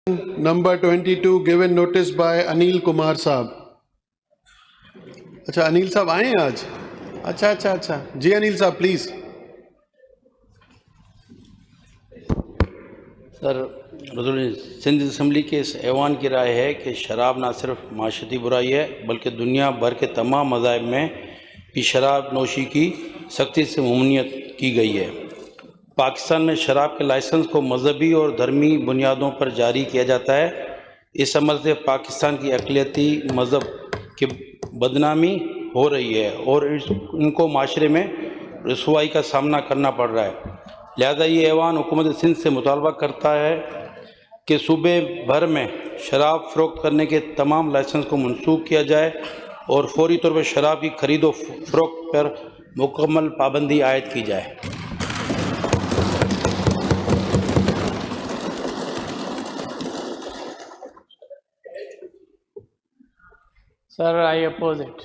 Number 22 given notice by Anil Kumar साहब. अच्छा अनिल साहब आए हैं आज. अच्छा जी अनिल साहब प्लीज. सर सिंध असम्बली के इस ऐवान की राय है कि शराब ना सिर्फ माशरती बुराई है बल्कि दुनिया भर के तमाम मज़ाहिब में भी शराब नोशी की सख्ती से ममनीत की गई है. पाकिस्तान में शराब के लाइसेंस को मजहबी और धर्मी बुनियादों पर जारी किया जाता है. इस अमल से पाकिस्तान की अक़लियती मज़हब की बदनामी हो रही है और इनको माशरे में रसवाई का सामना करना पड़ रहा है. लिहाजा ये ऐवान हुकूमत सिंध से मुतालबा करता है कि सूबे भर में शराब फ़रोख्त करने के तमाम लाइसेंस को मनसूख किया जाए और फौरी तौर पर शराब की खरीदो फ़रोख्त पर मुकम्मल पाबंदी आयद की जाए. Sir, I oppose it.